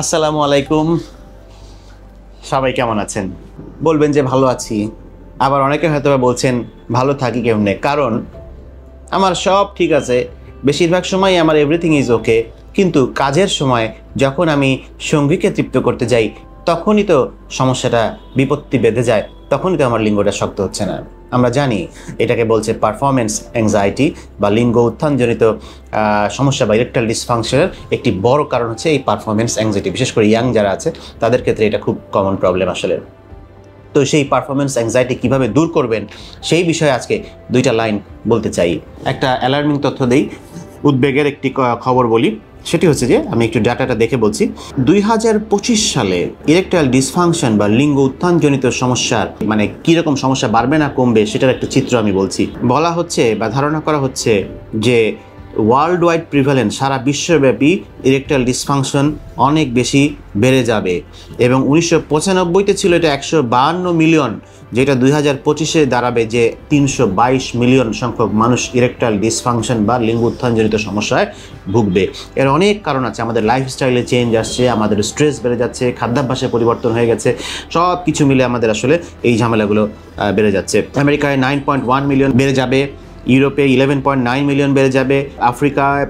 আসসালামু আলাইকুম। সবাই কেমন আছেন? বলবেন যে ভালো আছি, আবার অনেকে হয়তো বলছেন ভালো থাকি কেমনে, কারণ আমার সব ঠিক আছে, বেশিরভাগ সময় আমার এভরিথিং ইজ ওকে, কিন্তু কাজের সময় যখন আমি সঙ্গীকে তৃপ্ত করতে যাই তখনই তো সমস্যাটা বিপত্তি বেঁধে যায়, তখনই তো আমার লিঙ্গটা শক্ত হচ্ছে না। আমরা জানি এটাকে বলছে পারফরমেন্স অ্যাংজাইটি বা লিঙ্গ উত্থানজনিত সমস্যা বা ইরেকটাইল ডিসফাংশনের একটি বড় কারণ হচ্ছে এই পারফরমেন্স অ্যাংজাইটি। বিশেষ করে ইয়াং যারা আছে তাদের ক্ষেত্রে এটা খুব কমন প্রবলেম আসলে। তো সেই পারফরমেন্স অ্যাংজাইটি কীভাবে দূর করবেন সেই বিষয়ে আজকে দুইটা লাইন বলতে চাই। একটা অ্যালার্মিং তথ্য দেই, উদ্বেগের একটি খবর বলি। সেটি হচ্ছে যে আমি একটু ডাটাটা দেখে বলছি। 2025 সালে ইরেকটাইল ডিসফাংশন বা লিঙ্গ উত্থানজনিত সমস্যার মানে কীরকম সমস্যা বাড়বে না কমবে সেটার একটা চিত্র আমি বলছি। বলা হচ্ছে বা ধারণা করা হচ্ছে যে ওয়ার্ল্ড ওয়াইড প্রিভ্যালেন্স, সারা বিশ্বব্যাপী ইরেকটাইল ডিসফাংশন অনেক বেশি বেড়ে যাবে এবং 1995-তে ছিল এটা 152 মিলিয়ন, যেটা 2025-এ দাঁড়াবে যে 322 মিলিয়ন সংখ্যক মানুষ ইরেকটাইল ডিসফাংশন বা লিঙ্গ উত্থানজনিত সমস্যায় ভুগবে। এর অনেক কারণ আছে। আমাদের লাইফস্টাইলে চেঞ্জ আসছে, আমাদের স্ট্রেস বেড়ে যাচ্ছে, খাদ্যাভ্যাসে পরিবর্তন হয়ে গেছে, সব কিছু মিলে আমাদের আসলে এই ঝামেলাগুলো বেড়ে যাচ্ছে। আমেরিকায় 9.1 মিলিয়ন বেড়ে যাবে, ইউরোপে 11.9 মিলিয়ন বেড়ে যাবে, আফ্রিকায়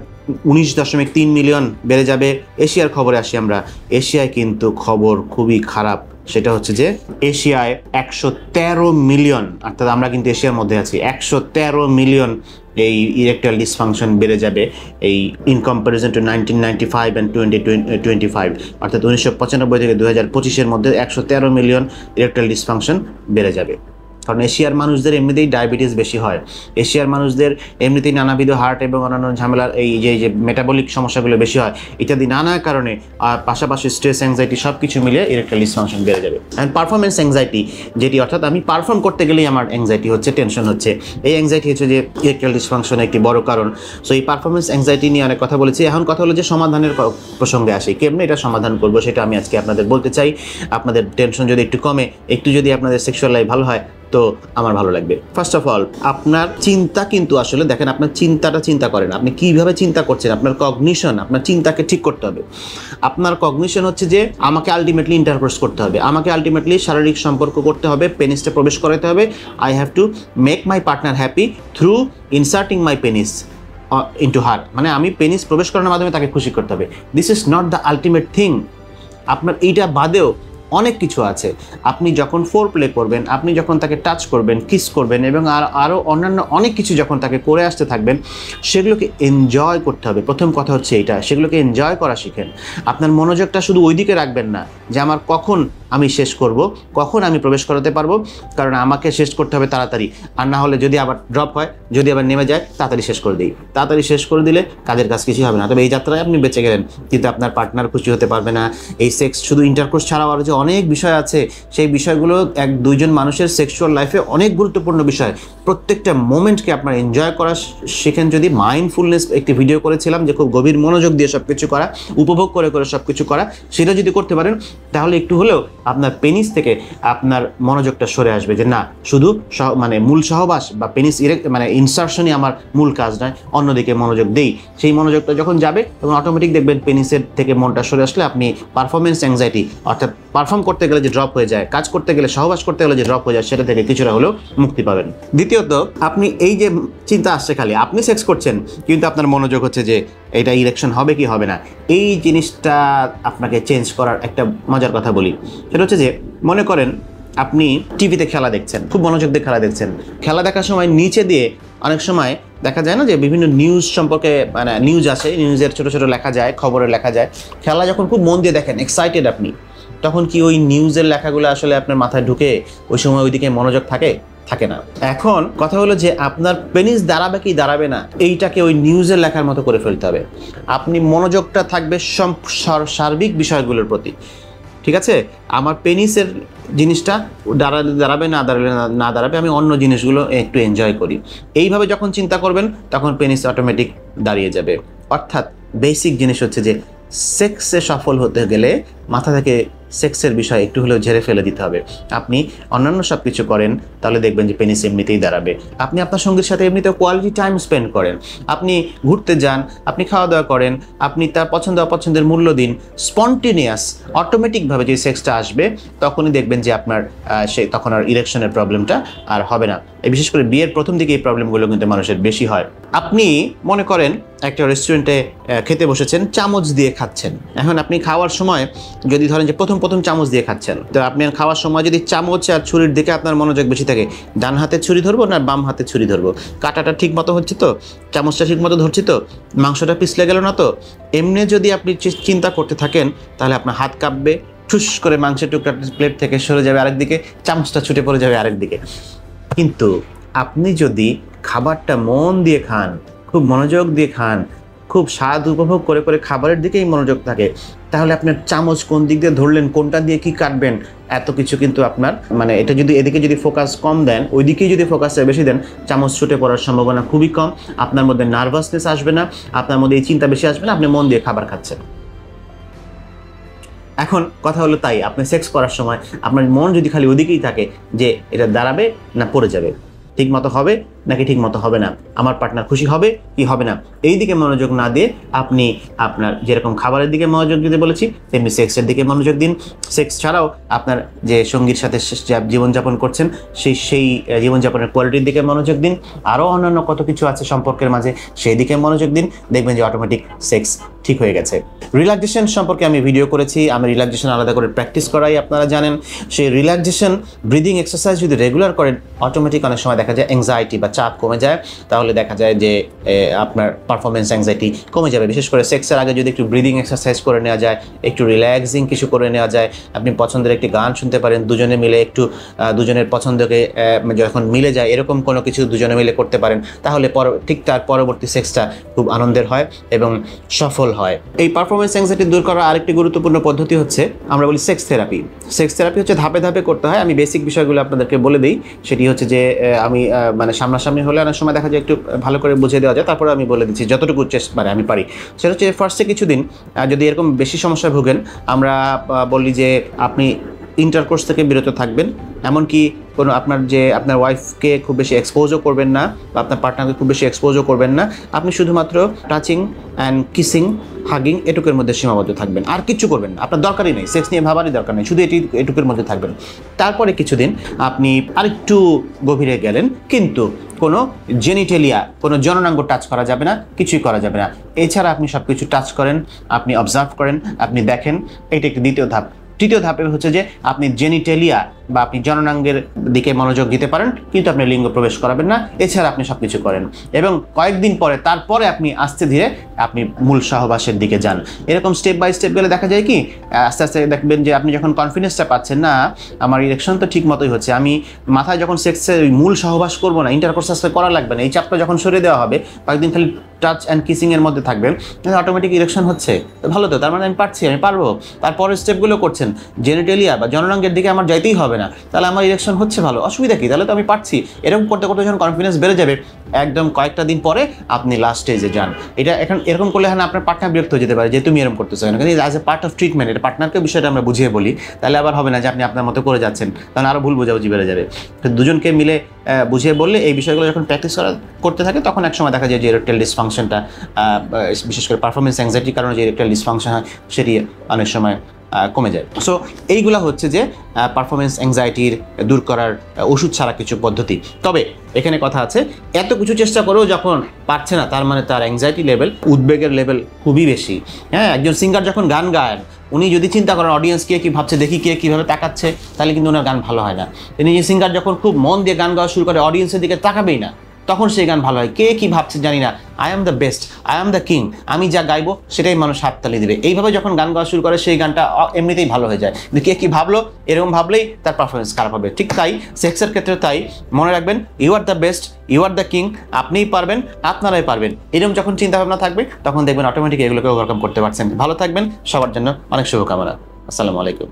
19.3 মিলিয়ন বেড়ে যাবে। এশিয়ার খবরে আসি আমরা। এশিয়ায় কিন্তু খবর খুবই খারাপ। সেটা হচ্ছে যে এশিয়ায় 113 মিলিয়ন, অর্থাৎ আমরা কিন্তু এশিয়ার মধ্যে আছি, 113 মিলিয়ন এই ইরেকটাইল ডিসফাংশন বেড়ে যাবে এই ইন কম্পারিজন টু 1995 অ্যান্ড 2025, অর্থাৎ 1995 থেকে 2025-এর মধ্যে 113 মিলিয়ন ইরেকটাইল ডিসফাংশন বেড়ে যাবে। কারণ এশিয়ার মানুষদের এমনিতেই ডায়াবেটিস বেশি হয়, এশিয়ার মানুষদের এমনিতেই নানাবিধ হার্ট এবং অন্যান্য ঝামেলার এই যে মেটাবলিক সমস্যাগুলো বেশি হয় ইত্যাদি নানা কারণে, আর পাশাপাশি স্ট্রেস অ্যাংজাইটি সব কিছু মিলে ইরেকটাইল ডিসফাংশন বেড়ে যাবে। অ্যান্ড পারফরমেন্স অ্যাংজাইটি, যেটি অর্থাৎ আমি পারফর্ম করতে গেলেই আমার অ্যাংজাইটি হচ্ছে, টেনশন হচ্ছে, এই অ্যাংজাইটি হচ্ছে যে ইরেকটাইল ডিসফাংশনের একটি বড় কারণ। সো এই পারফরমেন্স অ্যাংজাইটি নিয়ে অনেক কথা বলেছি। এখন কথা হলো যে সমাধানের প্রসঙ্গে আসি, কেমনে এটা সমাধান করবো সেটা আমি আজকে আপনাদের বলতে চাই। আপনাদের টেনশন যদি একটু কমে, একটু যদি আপনাদের সেক্সুয়াল লাইফ ভালো হয় তো আমার ভালো লাগবে। ফার্স্ট অফ অল, আপনার চিন্তা কিন্তু আসলে দেখেন, আপনার চিন্তাটা চিন্তা করেন, আপনি কীভাবে চিন্তা করছেন, আপনার কগনিশন, আপনার চিন্তাকে ঠিক করতে হবে। আপনার কগনিশন হচ্ছে যে আমাকে আলটিমেটলি ইন্টারকোর্স করতে হবে, আমাকে আলটিমেটলি শারীরিক সম্পর্ক করতে হবে, পেনিসটা প্রবেশ করাতে হবে। I have to make my partner happy through inserting my penis into her, মানে আমি পেনিস প্রবেশ করানোর মাধ্যমে তাকে খুশি করতে হবে। This is not the ultimate thing. আপনার এইটা বাদেও অনেক কিছু আছে। আপনি যখন ফোর প্লে করবেন, আপনি যখন তাকে টাচ করবেন, কিস করবেন এবং আরও অন্যান্য অনেক কিছু যখন তাকে করে আসতে থাকবেন, সেগুলোকে এনজয় করতে হবে। প্রথম কথা হচ্ছে এইটা, সেগুলোকে এনজয় করা শিখেন। আপনার মনোযোগটা শুধু ওই দিকে রাখবেন না যে আমার কখন আমি শেষ করব, কখন আমি প্রবেশ করাতে পারবো, কারণ আমাকে শেষ করতে হবে তাড়াতাড়ি, আর না হলে যদি আবার ড্রপ হয়, যদি আবার নেমে যায়, তাড়াতাড়ি শেষ করে দিই। তাড়াতাড়ি শেষ করে দিলে কাজের কাজ কিছুই হবে না। তবে এই যাত্রায় আপনি বেঁচে গেলেন, কিন্তু আপনার পার্টনার খুশি হতে পারবে না। এই সেক্স শুধু ইন্টারকোর্স ছাড়াও আরও যে অনেক বিষয় আছে, সেই বিষয়গুলো দুইজন মানুষের সেক্সুয়াল লাইফে অনেক গুরুত্বপূর্ণ বিষয়। প্রত্যেকটা মোমেন্টকে আপনার এনজয় করা শেখেন। যদি মাইন্ডফুলনেস একটি ভিডিও করেছিলাম যে খুব গভীর মনোযোগ দিয়ে সব কিছু করা, উপভোগ করে করে সব কিছু করা, সেটা যদি করতে পারেন তাহলে একটু হলেও আপনার পেনিস থেকে আপনার মনোযোগটা সরে আসবে যে না, শুধু মানে মূল সহবাস বা পেনিস মানে ইনসার্শনই আমার মূল কাজ নয়, অন্যদিকে মনোযোগ দেই। সেই মনোযোগটা যখন যাবে এবং অটোমেটিক দেখবেন পেনিসের থেকে মনটা সরে আসলে আপনি পারফরমেন্স অ্যাংজাইটি, অর্থাৎ পারফর্ম করতে গেলে যে ড্রপ হয়ে যায়, কাজ করতে গেলে, সহবাস করতে গেলে যে ড্রপ হয়ে যায়, সেটা থেকে কিছুটা হলেও মুক্তি পাবেন। দ্বিতীয়ত, আপনি এই যে চিন্তা আসছে খালি, আপনি সেক্স করছেন কিন্তু আপনার মনোযোগ হচ্ছে যে এটা ইরেকশন হবে কি হবে না, এই জিনিসটা আপনাকে চেঞ্জ করার একটা মজার কথা বলি। সেটা হচ্ছে যে মনে করেন আপনি টিভিতে খেলা দেখছেন, খুব মনোযোগ দিয়ে খেলা দেখছেন। খেলা দেখার সময় নিচে দিয়ে অনেক সময় দেখা যায় না যে বিভিন্ন নিউজ সম্পর্কে, মানে নিউজ আসে, নিউজের ছোটো ছোটো লেখা যায়, খবরে লেখা যায়। খেলা যখন খুব মন দিয়ে দেখেন, এক্সাইটেড আপনি, তখন কি ওই নিউজের লেখাগুলো আসলে আপনার মাথায় ঢুকে ওই সময় ওইদিকে মনোযোগ থাকে না। এখন কথা হলো যে আপনার পেনিস দাঁড়াবে কি দাঁড়াবে না, এইটাকে ওই নিউজের লেখার মতো করে ফেলতে হবে। আপনি মনোযোগটা থাকবে সার্বিক বিষয়গুলোর প্রতি। ঠিক আছে, আমার পেনিসের জিনিসটা দাঁড়াবে না দাঁড়াবে, আমি অন্য জিনিসগুলো একটু এনজয় করি। এইভাবে যখন চিন্তা করবেন তখন পেনিস অটোমেটিক দাঁড়িয়ে যাবে। অর্থাৎ বেসিক জিনিস হচ্ছে যে সেক্সে সফল হতে গেলে মাথা থেকে সেক্সের বিষয় একটু হলেও ঝেড়ে ফেলে দিতে হবে। আপনি অন্যান্য সব কিছু করেন, তাহলে দেখবেন যে পেনিস এমনিতেই দাঁড়াবে। আপনি আপনার সঙ্গীর সাথে এমনিতেও কোয়ালিটি টাইম স্পেন্ড করেন, আপনি ঘুরতে যান, আপনি খাওয়া দাওয়া করেন, আপনি তার পছন্দ অপছন্দের মূল্য দিন, স্পন্টেনিয়াস অটোমেটিকভাবে যে সেক্সটা আসবে তখনই দেখবেন যে আপনার তখন আর ইরেকশনের প্রবলেমটা আর হবে না। বিশেষ করে বিয়ের প্রথম দিকে এই প্রবলেমগুলো কিন্তু মানুষের বেশি হয়। আপনি মনে করেন একটা রেস্টুরেন্টে খেতে বসেছেন, চামচ দিয়ে খাচ্ছেন। এখন আপনি খাওয়ার সময় যদি ধরেন যে প্রথম চামচ দিয়ে খাচ্ছেন, তো আপনি খাওয়ার সময় যদি চামচ আর ছুরির দিকে আপনার মনোযোগ বেশি থাকে, ডান হাতে ছুরি ধরবো না বাম হাতে ছুরি ধরবো, কাটাটা ঠিক মতো হচ্ছে তো, চামচটা ঠিক মতো ধরছি তো, মাংসটা পিছলে গেল না তো, এমনি যদি আপনি চিন্তা করতে থাকেন তাহলে আপনার হাত কাঁপবে, ঠুস করে মাংসের টুকরাটা প্লেট থেকে সরে যাবে আরেকদিকে, চামচটা ছুটে পড়ে যাবে আরেকদিকে। কিন্তু আপনি যদি খাবারটা মন দিয়ে খান, খুব মনোযোগ দিয়ে খান, খুব স্বাদ উপভোগ করে করে খাবারের দিকেই মনোযোগ থাকে, তাহলে আপনার চামচ কোন দিক দিয়ে ধরলেন, কোনটা দিয়ে কি কাটবেন, এত কিছু কিন্তু আপনার এটা যদি এদিকে যদি ফোকাস কম দেন, ওইদিকেই যদি ফোকাসটা বেশি দেন, চামচ ছুটে পড়ার সম্ভাবনা খুবই কম। আপনার মধ্যে নার্ভাসনেস আসবে না, আপনার মধ্যে এই চিন্তা বেশি আসবে না, আপনি মন দিয়ে খাবার খাচ্ছেন। এখন কথা হলো তাই, আপনি সেক্স করার সময় আপনার মন যদি খালি ওদিকেই থাকে যে এটা দাঁড়াবে না পড়ে যাবে, ঠিক মতো হবে নাকি ঠিক মতো হবে না, আমার পার্টনার খুশি হবে কি হবে না, এই দিকে মনোযোগ না দিয়ে আপনি আপনার যেরকম খাবারের দিকে মনোযোগ দিতে বলেছি তেমনি সেক্সের দিকে মনোযোগ দিন। সেক্স ছাড়াও আপনার যে সঙ্গীর সাথে জীবনযাপন করছেন সেই জীবনযাপনের কোয়ালিটির দিকে মনোযোগ দিন। আরও অন্যান্য কত কিছু আছে সম্পর্কের মাঝে, সেই দিকে মনোযোগ দিন, দেখবেন যে অটোমেটিক সেক্স ঠিক হয়ে গেছে। রিল্যাক্সেশন সম্পর্কে আমি ভিডিও করেছি, আমি রিল্যাক্সেশন আলাদা করে প্র্যাকটিস করাই, আপনারা জানেন। সেই রিল্যাক্সেশন ব্রিদিং এক্সারসাইজ যদি রেগুলার করেন, অটোমেটিক অনেক সময় দেখা যায় অ্যাংজাইটি বা চাপ কমে যায়, তাহলে দেখা যায় যে আপনার পারফরমেন্স অ্যাংজাইটি কমে যাবে। বিশেষ করে সেক্সের আগে যদি একটু ব্রিদিং এক্সারসাইজ করে নেওয়া যায়, একটু রিল্যাক্সিং কিছু করে নেওয়া যায়, আপনি পছন্দের একটি গান শুনতে পারেন, দুজনে মিলে একটু দুজনের পছন্দকে যখন মিলে যায় এরকম কোনো কিছু দুজনে মিলে করতে পারেন, তাহলে ঠিক তার পরবর্তী সেক্সটা খুব আনন্দের হয় এবং সফল হয়। এই পারফরমেন্স অ্যাংজাইটি দূর করার আরেকটি গুরুত্বপূর্ণ পদ্ধতি হচ্ছে আমরা বলি সেক্স থেরাপি। সেক্স থেরাপি হচ্ছে ধাপে ধাপে করতে হয়। আমি বেসিক বিষয়গুলো আপনাদেরকে বলে দিই। সেটি হচ্ছে যে আমি সামনাসামনি হলে অনেক সময় দেখা যায় একটু ভালো করে বুঝিয়ে দেওয়া যায়, তারপরে আমি বলে দিচ্ছি যতটুকু আমি পারি। সেটা হচ্ছে ফার্স্টে কিছুদিন যদি এরকম বেশি সমস্যায় ভোগেন, আমরা বলি যে আপনি ইন্টারকোর্স থেকে বিরত থাকবেন, এমনকি কোনো আপনার ওয়াইফকে খুব বেশি এক্সপোজও করবেন না বা আপনার পার্টনারকে খুব বেশি এক্সপোজও করবেন না। আপনি শুধুমাত্র টাচিং অ্যান্ড কিসিং, হাগিং এটুকের মধ্যে সীমাবদ্ধ থাকবেন, আর কিছু করবেন না, আপনার দরকারই নেই, সেক্স নিয়ে ভাবারই দরকার নেই, শুধু এটুকের মধ্যে থাকবেন। তারপরে কিছুদিন আপনি আরেকটু গভীরে গেলেন, কিন্তু কোনো জেনিটেলিয়া, কোনো জননাঙ্গ টাচ করা যাবে না, কিছুই করা যাবে না। এছাড়া আপনি সব কিছু টাচ করেন, আপনি অবজার্ভ করেন, আপনি দেখেন। এইটা একটি দ্বিতীয় ধাপ। তৃতীয় ধাপে হচ্ছে যে আপনি জেনিটেলিয়া বা আপনি জননাঙ্গের দিকে মনোযোগ দিতে পারেন, কিন্তু আপনি লিঙ্গ প্রবেশ করাবেন না। এছাড়া আপনি সব কিছু করেন এবং কয়েকদিন পরে তারপরে আপনি আস্তে ধীরে আপনি মূল সহবাসের দিকে যান। এরকম স্টেপ বাই স্টেপ গেলে দেখা যায় কি আস্তে আস্তে দেখবেন যে আপনি যখন কনফিডেন্সটা পাচ্ছেন, না আমার ইরেকশন তো ঠিক মতোই হচ্ছে, আমি মাথায় যখন সেক্সের মূল সহবাস করবো না, ইন্টারকোর্স আস্তে করা লাগবে না, এই চাপটা যখন সরিয়ে দেওয়া হবে, কয়েকদিন খালি টাচ অ্যান্ড কিসিংয়ের মধ্যে থাকবেন, অটোমেটিক ইরেকশন হচ্ছে, ভালো তো, তার মানে আমি পারছি, আমি পারবো। তারপরের স্টেপগুলো করছেন, জেনিটেলিয়া বা জননাঙ্গের দিকে আমার যাইতেই হবে না, তাহলে আমার ইরেকশন হচ্ছে, ভালো, অসুবিধা কি, তাহলে তো আমি পারছি। এরকম করতে করতে যখন কনফিডেন্স বেড়ে যাবে, একদম কয়েকটা দিন পরে আপনি লাস্ট স্টেজে যান। এটা এখন এরকম করলে হ্যাঁ আপনার পার্টনার বিরক্ত হয়ে যেতে পারে যে তুমি এরকম করতেছো কেন, কিন্তু as a part of treatment এটা পার্টনারকে বিষয়টা আমরা বুঝিয়ে বলি, তাহলে আবার হবে না যে আপনি আপনার মতো করে যাচ্ছেন, তাহলে আরও ভুল বোঝাবুঝি বেড়ে যাবে। তো দুজনকে মিলে বুঝিয়ে বললে এই বিষয়গুলো যখন প্র্যাকটিস করতে থাকে, তখন একসময় দেখা যায় যে ইরেকটাইল ডিসফাংশনটা, বিশেষ করে পারফরমেন্স অ্যাংজাইটির কারণে যে ইরেকটাইল ডিসফাংশন হয় সেটি অনেক সময় কমে যায়। সো এইগুলা হচ্ছে যে পারফরমেন্স অ্যাংজাইটির দূর করার ওষুধ ছাড়া কিছু পদ্ধতি। তবে এখানে কথা আছে, এত কিছু চেষ্টা করেও যখন পারছে না, তার মানে তার অ্যাংজাইটি লেভেল, উদ্বেগের লেভেল খুবই বেশি। হ্যাঁ, একজন সিঙ্গার যখন গান গায়, উনি যদি চিন্তা করেন অডিয়েন্স কে কী ভাবছে, দেখি কে কীভাবে তাকাচ্ছে, তাহলে কিন্তু ওনার গান ভালো হয় না। তিনি যে সিঙ্গার যখন খুব মন দিয়ে গান গাওয়া শুরু করে, অডিয়েন্সের দিকে তাকাবেই না, তখন সেই গান ভালো হয়। কে কী ভাবছে জানি না, I am the best, I am the king, আমি যা গাইবো সেটাই মানুষ হাততালি দেবে। এইভাবে যখন গান গাওয়া শুরু করে, সেই গানটা এমনিতেই ভালো হয়ে যায়। কিন্তু কে কী ভাবলো এরকম ভাবলেই তার পারফরমেন্স খারাপ হবে। ঠিক তাই সেক্সের ক্ষেত্রে তাই, মনে রাখবেন you are the best, you are the king, আপনিই পারবেন, আপনারাই পারবেন। এরকম যখন চিন্তাভাবনা থাকবে, তখন দেখবেন অটোমেটিক এগুলোকে ওভারকাম করতে পারছেন। ভালো থাকবেন, সবার জন্য অনেক শুভকামনা। আসসালামু আলাইকুম।